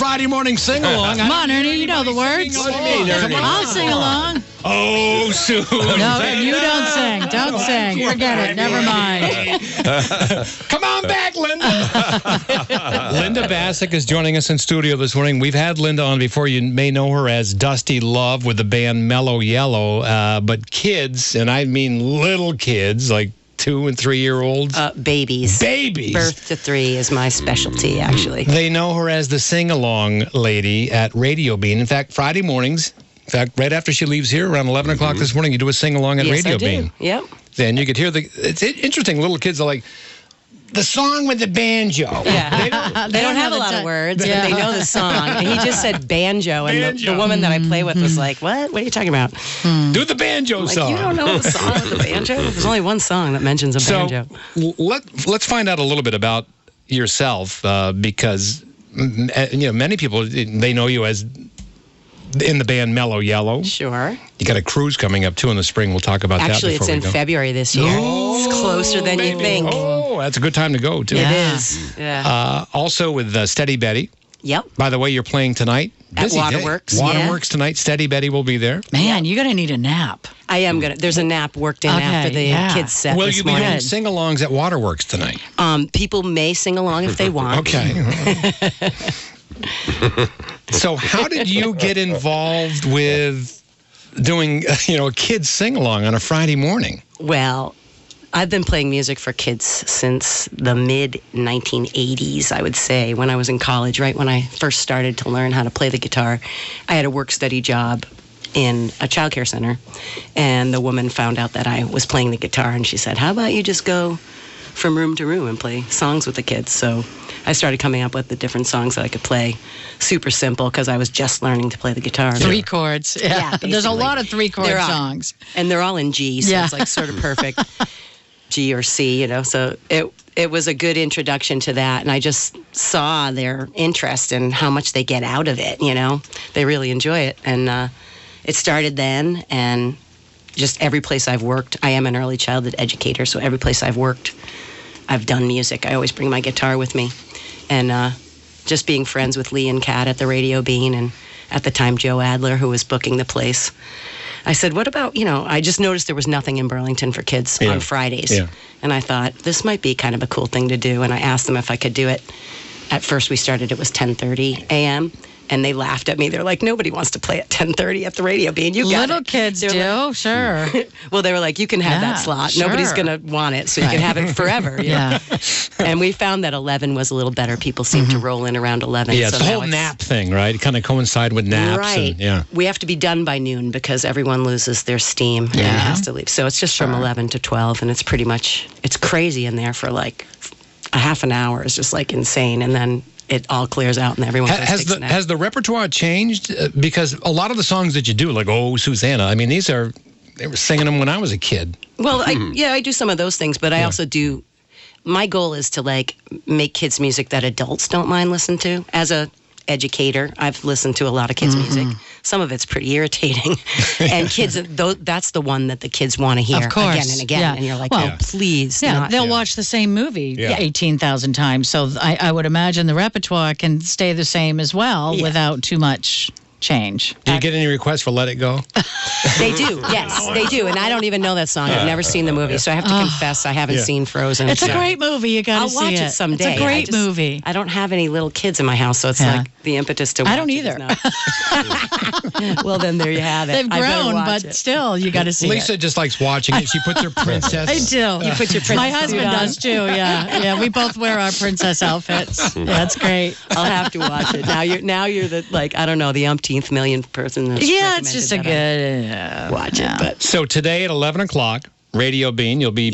Friday morning sing-along. Come on, Ernie, you know the words. I'll sing along. Oh, Sue. No, you don't sing. Don't sing. Forget it. Never mind. Come on back, Linda. Linda Bassick is joining us in studio this morning. We've had Linda on before. You may know her as Dusty Love with the band Mellow Yellow. But kids, and I mean little kids, like 2- and 3-year-olds. Babies. Babies. Birth to 3 is my specialty, actually. They know her as the sing-along lady at Radio Bean. In fact, Friday mornings, right after she leaves here, around 11 o'clock this morning, you do a sing-along at Radio Bean. Yep. Then you could hear it's interesting. Little kids are like, the song with the banjo. Yeah. They don't have a lot of words, but they know the song. And he just said banjo, and the woman that I play with was like, what? What are you talking about? Do the banjo song. You don't know the song with the banjo? There's only one song that mentions a banjo. So let's find out a little bit about yourself because many people, they know you as in the band Mellow Yellow. Sure. You got a cruise coming up, too, in the spring. We'll talk about that before we go. Actually, it's in February this year. Oh, it's closer than you think. Oh, that's a good time to go, too. It is. Yeah. Also with Steady Betty. Yep. By the way, you're playing tonight. At Waterworks. Waterworks tonight. Steady Betty will be there. Man, you're going to need a nap. I am going to. There's a nap worked in after the kids' set Will this you be morning. doing sing-alongs at Waterworks tonight? People may sing along if they want. Okay. So how did you get involved with doing, a kids sing-along on a Friday morning? Well, I've been playing music for kids since the mid-1980s, I would say, when I was in college, right when I first started to learn how to play the guitar. I had a work-study job in a child care center, and the woman found out that I was playing the guitar, and she said, how about you just go from room to room and play songs with the kids? So I started coming up with the different songs that I could play. Super simple, because I was just learning to play the guitar. 3 chords. Yeah. There's a lot of 3-chord songs. And they're all in G, so it's like sort of perfect. G or C, so it was a good introduction to that, and I just saw their interest and how much they get out of it, They really enjoy it, and it started then, and just every place I've worked, I am an early childhood educator, so every place I've worked, I've done music. I always bring my guitar with me, and just being friends with Lee and Kat at the Radio Bean, and at the time Joe Adler, who was booking the place, I said, what about, I just noticed there was nothing in Burlington for kids on Fridays. Yeah. And I thought, this might be kind of a cool thing to do. And I asked them if I could do it. At first we started, it was 10:30 a.m. And they laughed at me. They're like, nobody wants to play at 10:30 at the Radio Bean. You got Little kids do, like, sure. Well, they were like, you can have that slot. Sure. Nobody's going to want it, so you can have it forever. And we found that 11 was a little better. People seem to roll in around 11. Yeah, it's the whole nap thing, right? It kind of coincide with naps. Right. We have to be done by noon because everyone loses their steam and has to leave. So it's just from 11 to 12, and it's pretty much, it's crazy in there for like a half an hour. It's just like insane. And then it all clears out and everyone takes a nap. Has the repertoire changed? Because a lot of the songs that you do, like Oh Susanna, I mean, they were singing them when I was a kid. Well, I do some of those things, but I also do, my goal is to like make kids music that adults don't mind listening to. As a educator, I've listened to a lot of kids music. Some of it's pretty irritating. And kids, that's the one that the kids want to hear again and again. Yeah. And you're like, oh, please. They'll watch the same movie 18,000 times. So I would imagine the repertoire can stay the same as well without too much change. Do you get any requests for Let It Go? They do, yes, they do. And I don't even know that song. I've never seen the movie, so I have to confess I haven't seen Frozen. It's a great movie. You got to see it. I'll watch it someday. It's a great movie. I don't have any little kids in my house, so it's like the impetus to watch it. I don't either. Well, then there you have it. They've grown, but still, you got to see Lisa just likes watching it. She puts her princess. I do. You put your princess. My husband does too. Yeah. We both wear our princess outfits. Yeah, that's great. I'll have to watch it. Now you're the I don't know, the umpteenth million person. That's it's just a good watch it. But so today at 11 o'clock, Radio Bean, you'll be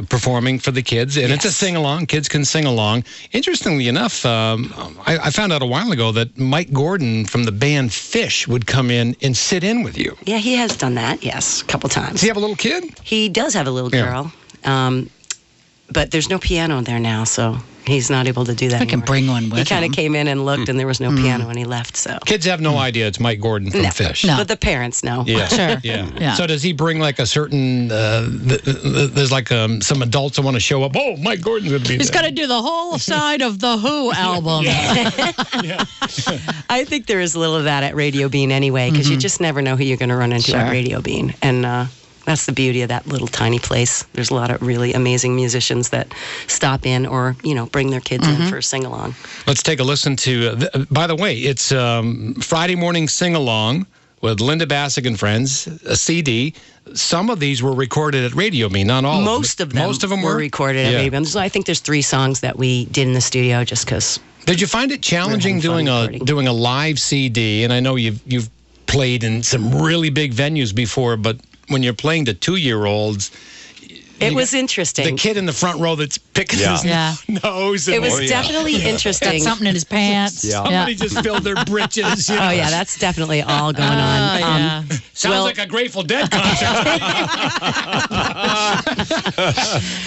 performing for the kids, and it's a sing-along. Kids can sing along. Interestingly enough, I found out a while ago that Mike Gordon from the band Fish would come in and sit in with you. Yeah, he has done that, yes, a couple times. Does he have a little kid? He does have a little girl, but there's no piano there now, so he's not able to do that I can anymore. bring one with He kind him. of came in and looked, and there was no piano, and he left. So Kids have no idea it's Mike Gordon from Fish. No. but the parents know. Yeah. Sure. Yeah. So does he bring like a certain? There's like some adults that want to show up. Oh, Mike Gordon's going to be. He's got to do the whole side of the Who album. I think there is a little of that at Radio Bean anyway, because you just never know who you're going to run into at Radio Bean, and that's the beauty of that little tiny place. There's a lot of really amazing musicians that stop in or bring their kids in for a sing along. Let's take a listen to. By the way, it's Friday morning sing along with Linda Bassick and Friends, a CD. Some of these were recorded at Radio Bean, not all. Most of them were recorded at Radio Bean. So I think there's 3 songs that we did in the studio just because. Did you find it challenging doing a live CD? And I know you've played in some really big venues before, but when you're playing to 2-year-olds, it was interesting. The kid in the front row that's picking his nose. It was definitely interesting. Got something in his pants. Somebody just filled their britches. Oh, yeah, that's definitely all going on. Sounds like a Grateful Dead concert.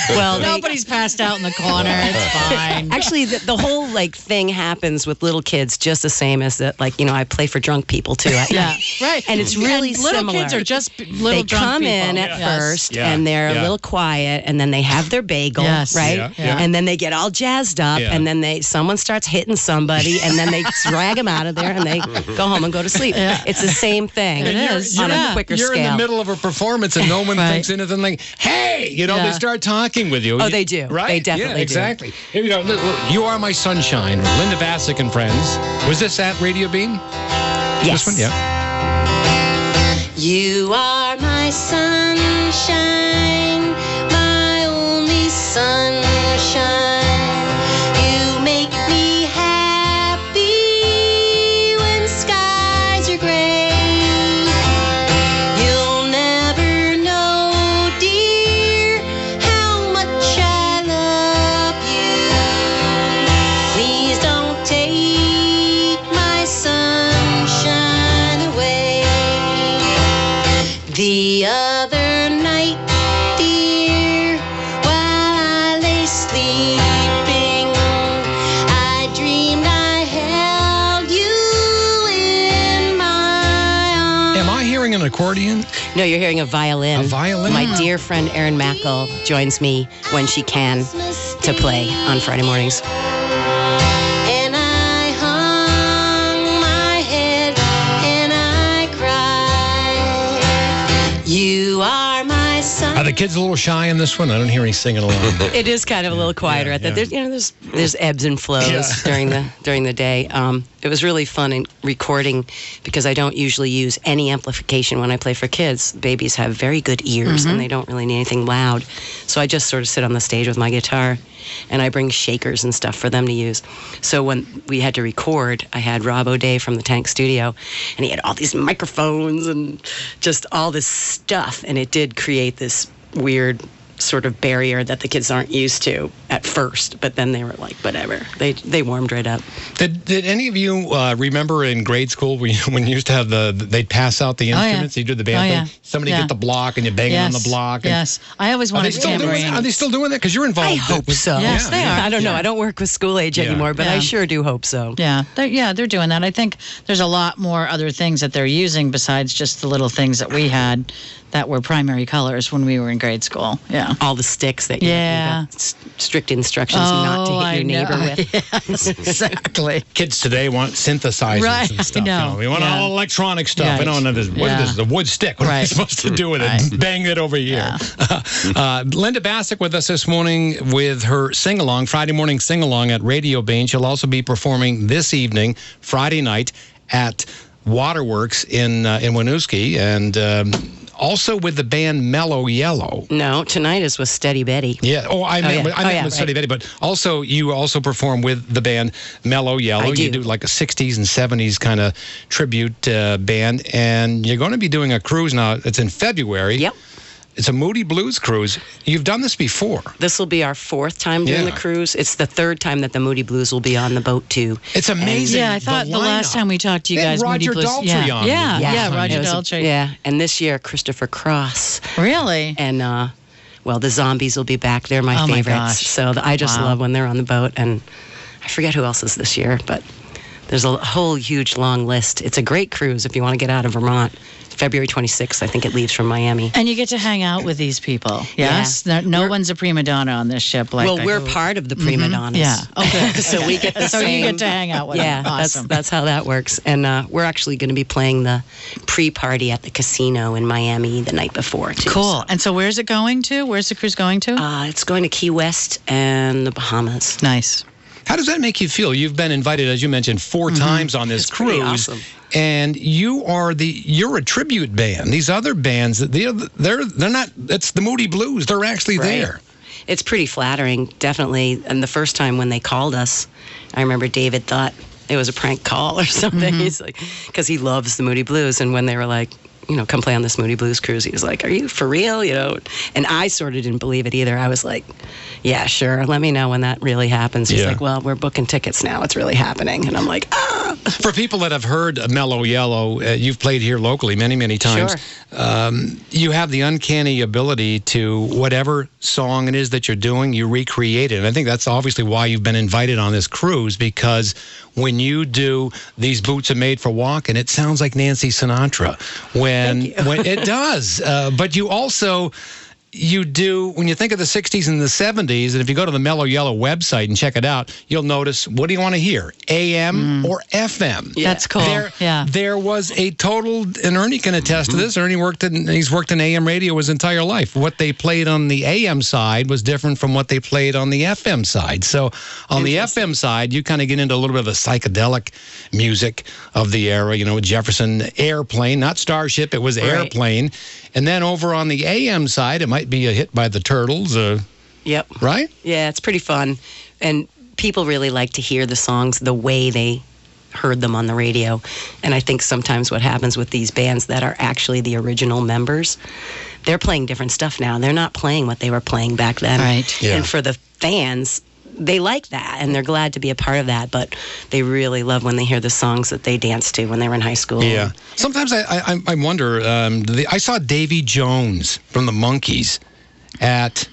Well, nobody's passed out in the corner. It's fine. Actually, the whole thing happens with little kids just the same as that. I play for drunk people too. Right. And it's really little similar. kids are just little they drunk come people. in at first and they're a little quiet, and then they have their bagel, right? And then they get all jazzed up, and then someone starts hitting somebody, and then they drag them out of there, and they go home and go to sleep. It's the same thing. It is on a quicker scale. You're in the middle of a performance, and no one thinks anything like, "Hey," they start talking with you. Oh, they do. Right? They definitely do. Exactly. Here we go. You Are My Sunshine, Linda Bassick and Friends. Was this at Radio Bean? Yes. This one? Yeah. You are my sunshine, my only sunshine. You make me happy when skies are gray. You'll never know, dear, how much I love you. Please don't take my sunshine away. The other night, dear, while I lay sleeping, I dreamed I held you in my arms. Am I hearing an accordion? No, you're hearing a violin. A violin? My dear friend Erin Mackel joins me when she can to play on Friday mornings. And I hung my head and I cried. You are my sun. Are the kids a little shy in this one? I don't hear any singing along. It is kind of a little quieter at that. There's ebbs and flows during the day. It was really fun in recording because I don't usually use any amplification when I play for kids. Babies have very good ears and they don't really need anything loud. So I just sort of sit on the stage with my guitar and I bring shakers and stuff for them to use. So when we had to record, I had Rob O'Day from the Tank Studio, and he had all these microphones and just all this stuff, and it did create this weird sort of barrier that the kids aren't used to at first, but then they were like, whatever. They warmed right up. Did any of you remember in grade school when you used to have they'd pass out the instruments, you do the band thing, somebody get the block and you bang it on the block? Yes, I always wanted a tambourine. Are they still doing that? Because you're involved. I hope so. Yes, they are. I don't know. I don't work with school age anymore, but I sure do hope so. Yeah, they're doing that. I think there's a lot more other things that they're using besides just the little things that we had that were primary colors when we were in grade school. Yeah. All the sticks that you got strict instructions not to hit your neighbor with. Yes, exactly. Kids today want synthesizers and stuff. I know. We want all electronic stuff. Right. I don't know what is this? The wood stick. What are we supposed to do with it? Bang it over here. Linda Bassick with us this morning with her sing-along, Friday morning sing-along at Radio Bean. She'll also be performing this evening, Friday night, at Waterworks in Winooski, and also with the band Mellow Yellow. No, tonight is with Steady Betty. Yeah. I meant with Steady Betty, but also you also perform with the band Mellow Yellow. I do. You do like a 60s and 70s kind of tribute band, and you're going to be doing a cruise now. It's in February. Yep. It's a Moody Blues cruise. You've done this before. This will be our 4th time doing the cruise. It's the 3rd time that the Moody Blues will be on the boat, too. It's amazing. Yeah, I thought the last time we talked to you guys, Roger Moody Blues. Daltrey on. Yeah, Roger Daltrey. And this year, Christopher Cross. Really? And Well, the Zombies will be back. They're my Oh, my favorites. gosh. So I just Wow. love when they're on the boat. And I forget who else is this year, but there's a whole huge long list. It's a great cruise if you want to get out of Vermont. February 26th, I think it leaves from Miami. And you get to hang out with these people. Yes? No one's a prima donna on this ship. Like Well, that. we're part of the prima donnas. Yeah. Okay. So we get the So same. you get to hang out with Yeah, them. Awesome. that's how that works. And we're actually going to be playing the pre-party at the casino in Miami the night before, too. Cool. And so where's it going to? Where's the cruise going to? It's going to Key West and the Bahamas. Nice. How does that make you feel? You've been invited, as you mentioned, 4 times on this It's pretty cruise, awesome. and you're a tribute band. These other bands, they're not. It's the Moody Blues. They're actually Right. there. It's pretty flattering, definitely. And the first time when they called us, I remember David thought it was a prank call or something. He's like, because he loves the Moody Blues. And when they were like, come play on this Moody Blues cruise, he was like, are you for real? And I sort of didn't believe it either. I was like, yeah, sure. Let me know when that really happens. He's Yeah. like, well, we're booking tickets now. It's really happening. And I'm like, For people that have heard Mellow Yellow, you've played here locally many, many times. Sure. You have the uncanny ability to, whatever song it is that you're doing, you recreate it. And I think that's obviously why you've been invited on this cruise, because when you do These Boots Are Made for Walking, it sounds like Nancy Sinatra. When it does. But you also... You do, when you think of the 60s and the 70s, and if you go to the Mellow Yellow website and check it out, you'll notice, what do you want to hear, AM or FM? That's cool. There was a total, and Ernie can attest to this. Ernie he's worked in AM radio his entire life. What they played on the AM side was different from what they played on the FM side. So on the FM side, you kind of get into a little bit of the psychedelic music of the era, Jefferson Airplane, not Starship, it was Airplane. And then over on the AM side, it might be a hit by the Turtles. Yep. Right? Yeah, it's pretty fun. And people really like to hear the songs the way they heard them on the radio. And I think sometimes what happens with these bands that are actually the original members, they're playing different stuff now. They're not playing what they were playing back then. Right. Yeah. And for the fans, they like that and they're glad to be a part of that, but they really love when they hear the songs that they danced to when they were in high school. Yeah. Sometimes I wonder, I saw Davy Jones from the Monkees at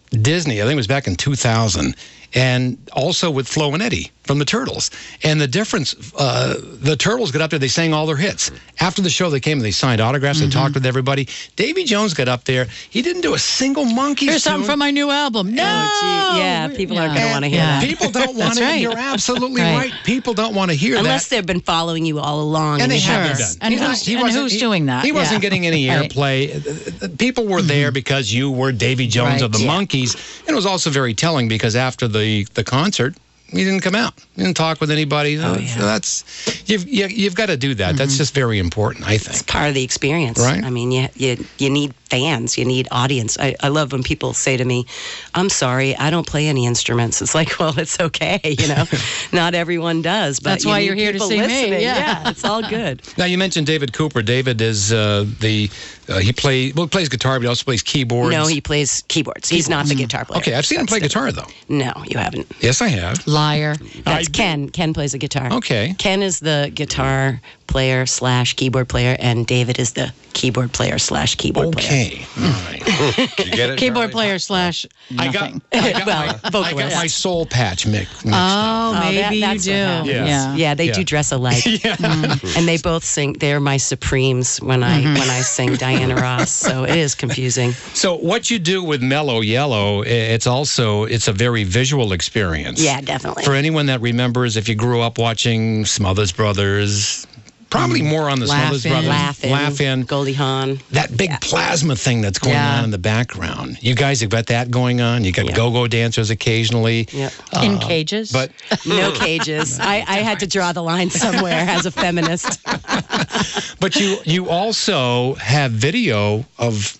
Disney. I think it was back in 2000. And also with Flo and Eddie from the Turtles. And the difference, the Turtles got up there, they sang all their hits. After the show, they came and they signed autographs and talked with everybody. Davy Jones got up there. He didn't do a single Monkees Here's something tune. from my new album. No! Oh, gee. Yeah, people aren't going to want to hear that. People don't want That's to. right. You're absolutely Right. right. People don't want to hear Unless that. they've been following you all along. And they you haven't haven't. done. And who's doing that? He wasn't Yeah. getting any Right. airplay. People were there because you were Davy Jones Right. of the Yeah. Monkees. And it was also very telling because after the concert, he didn't come out. He didn't talk with anybody. Oh, yeah. So that's you've got to do that. That's just very important, I think. Part of the experience. Right. I mean, you need fans. You need audience. I love when people say to me, I'm sorry, I don't play any instruments. It's like, well, it's okay. Not everyone does. But That's you why need you're here to people see me. listening. Yeah. It's all good. Now you mentioned David Cooper. David is he plays guitar, but he also plays keyboards. No, he plays keyboards. He's not the guitar player. Okay, I've seen him play That's guitar though. No, you haven't. Yes, I have. Liar. That's Ken. Ken plays a guitar. Okay. Ken is the guitar player / keyboard player, and David is the keyboard player / keyboard player. Okay. All right. You get it? Keyboard Charlie? player / I nothing. got my soul patch mixed up. Oh, maybe that's you what do. happens. Yes. Yeah, they Yeah. do dress alike. And they both sing. They're my supremes when I sing Diana Ross. So it is confusing. So what you do with Mellow Yellow, it's a very visual experience. Yeah, definitely. For anyone that remembers, if you grew up watching Smothers Brothers, probably more on the Smothers Brothers. Laugh-In, Goldie Hawn. That big plasma thing that's going on in the background. You guys have got that going on. You got go-go dancers occasionally. Yep. In cages. But No cages. I had to draw the line somewhere as a feminist. but you also have video of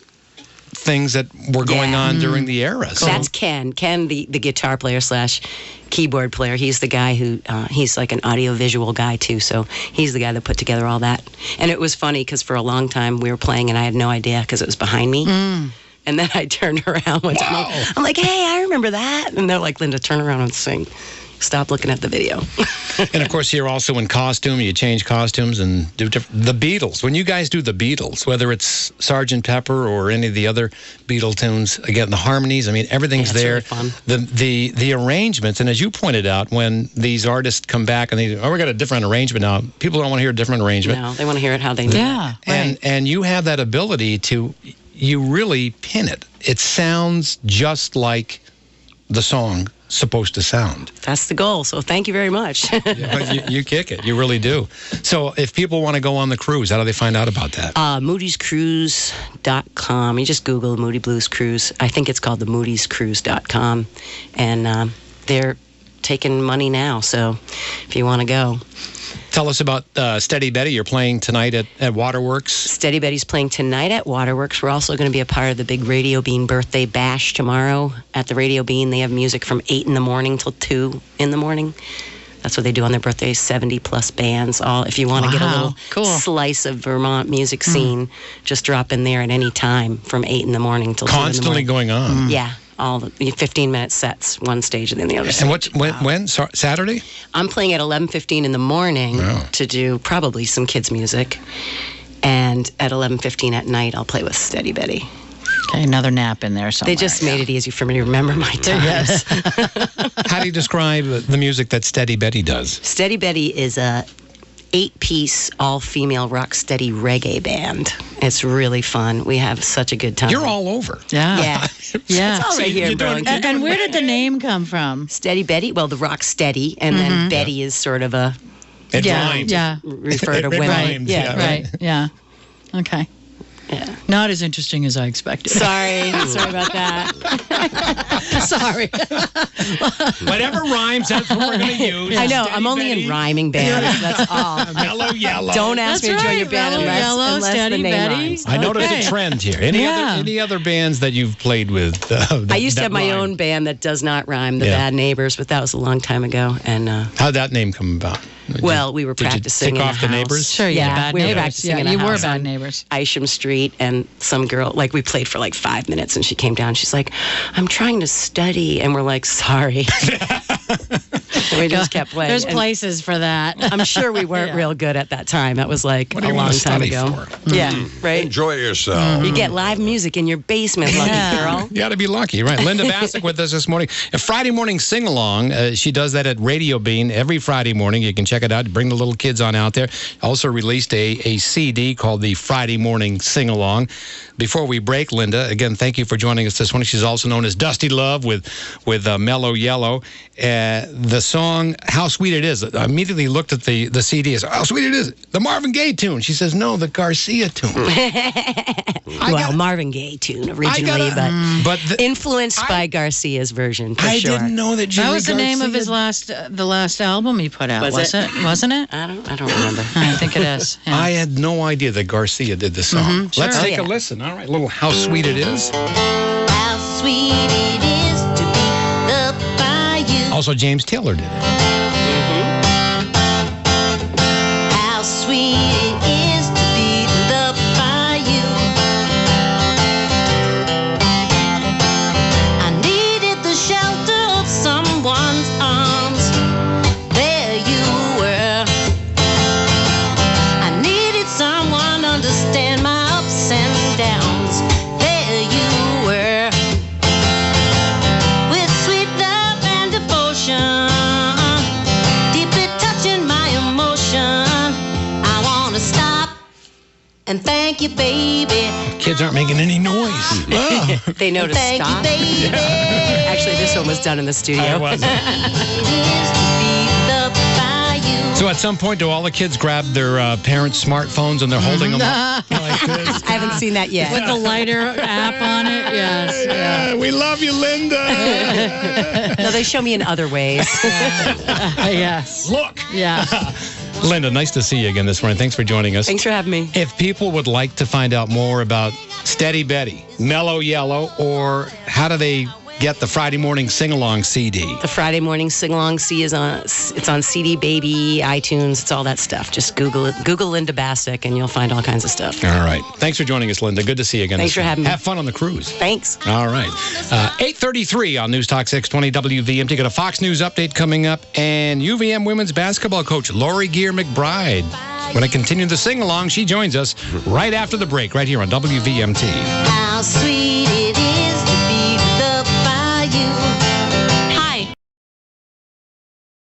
things that were going on during the era. So That's Ken. Ken, the guitar player / keyboard player. He's the guy who, he's like an audio-visual guy too, so he's the guy that put together all that. And it was funny because for a long time we were playing and I had no idea because it was behind me. And then I turned around one time. I'm like, hey, I remember that. And they're like, Linda, turn around and sing. stop looking at the video. And of course, you're also in costume. You change costumes and do the Beatles. When you guys do the Beatles, whether it's Sgt. Pepper or any of the other Beatle tunes, again, the harmonies, I mean, everything's there. Really fun. The arrangements, and as you pointed out, when these artists come back and they, we got a different arrangement now. People don't want to hear a different arrangement. No, they want to hear it how they know. Yeah, right. And you have that ability to, you really pin it. It sounds just like the song supposed to sound. That's the goal. So thank you very much. You kick it. You really do. So if people want to go on the cruise, how do they find out about that? Moody'sCruise.com. You just Google Moody Blues Cruise. I think it's called the Moody'sCruise.com. And they're taking money now. So if you want to go. Tell us about Steady Betty. You're playing tonight at Waterworks. Steady Betty's playing tonight at Waterworks. We're also going to be a part of the big Radio Bean birthday bash tomorrow at the Radio Bean. They have music from 8 in the morning till 2 in the morning. That's what they do on their birthdays, 70-plus bands. All if you want to get a little slice of Vermont music scene, just drop in there at any time from 8 in the morning till 2 in the morning. Constantly going on. Yeah. All the 15-minute sets, one stage and then the other stage. And when? Saturday? I'm playing at 11:15 in the morning to do probably some kids' music. And at 11:15 at night, I'll play with Steady Betty. Okay, another nap in there somewhere. They just made it easy for me to remember my times. Yes. How do you describe the music that Steady Betty does? Steady Betty is a 8-piece, all-female rock-steady reggae band. It's really fun. We have such a good time. You're all over. Yeah. Yeah. Yeah. It's all right here in Burlington. And where did the name come from? Steady Betty? Well, the rock steady, and then Betty is sort of a... It rhymes. Yeah. Refer to It women. rhymes, yeah. Right. Yeah. Okay. Yeah. Not as interesting as I expected. Sorry about that. Sorry. Whatever rhymes, that's what we're going to use. I know. Steady I'm only Betty, in rhyming bands. That's all. Mellow Yellow. Don't ask me to join your band Mellow Yellow, unless Steady the name Betty. rhymes. I noticed Okay. a trend here. Any other bands that you've played with? I used to have my own band that does not rhyme, the Bad Neighbors, but that was a long time ago. And How'd that name come about? we were practicing Did you in tick off the the house. neighbors? Sure, Yeah, Bad we were Neighbors. practicing Yeah, in a you were house Bad on Neighbors. Isham Street, and some girl, like, we played for like 5 minutes, and she came down. She's like, "I'm trying to study," and we're like, "Sorry." And we just kept playing. There's And places for that. I'm sure we weren't real good at that time. That was like What do a you long want to time study ago. for? Yeah, right. Enjoy yourself. You get live music in your basement, lucky girl. You got to be lucky, right? Linda Bassick with us this morning. A Friday morning sing-along. She does that at Radio Bean every Friday morning. You can check it out. Bring the little kids on out there. Also released a CD called the Friday Morning Sing-Along. Before we break, Linda, again, thank you for joining us this morning. She's also known as Dusty Love with Mellow Yellow. The song, How Sweet It Is. I immediately looked at the CD and said, how sweet it is. The Marvin Gaye tune. She says, no, the Garcia tune. Marvin Gaye tune originally, but influenced by Garcia's version, for I sure. didn't know that Jerry That was the name of his Garcia- the last album he put out, Was it? Wasn't it? I don't remember. I think it is. Yeah. I had no idea that Garcia did the song. sure. Let's take Oh, a yeah. listen. All right, little How Sweet It Is. How sweet it is to be loved by you. Also, James Taylor did it. How sweet it is to be loved by you. I needed the shelter of someone's arms. There you were. I needed someone to understand my ups and downs. There you were. With sweet love and devotion, deeply touching my emotion. I wanna stop and thank you, baby. Kids aren't making any noise. Oh. They know to Thank stop. you, baby. Actually, this one was done in the studio. I wasn't. It is to be loved by you. So at some point, do all the kids grab their parents' smartphones and they're holding them up like this? I haven't seen that yet. With the lighter app on it, yes. Yeah, we love you, Linda. No, they show me in other ways. Yes. Look. Yeah. Linda, nice to see you again this morning. Thanks for joining us. Thanks for having me. If people would like to find out more about Steady Betty, Mellow Yellow, or how do they get the Friday morning sing-along CD? The Friday morning sing-along C is on. It's on CD Baby, iTunes. It's all that stuff. Just Google it. Google Linda Bassick, and you'll find all kinds of stuff. All right. Thanks for joining us, Linda. Good to see you again. Thanks for having me. Have fun on the cruise. Thanks. All right. 8:33 on News Talk 620 WVMT. Got a Fox News update coming up, and UVM women's basketball coach Lori Gear McBride. When I continue the sing-along, she joins us right after the break, right here on WVMT. How sweet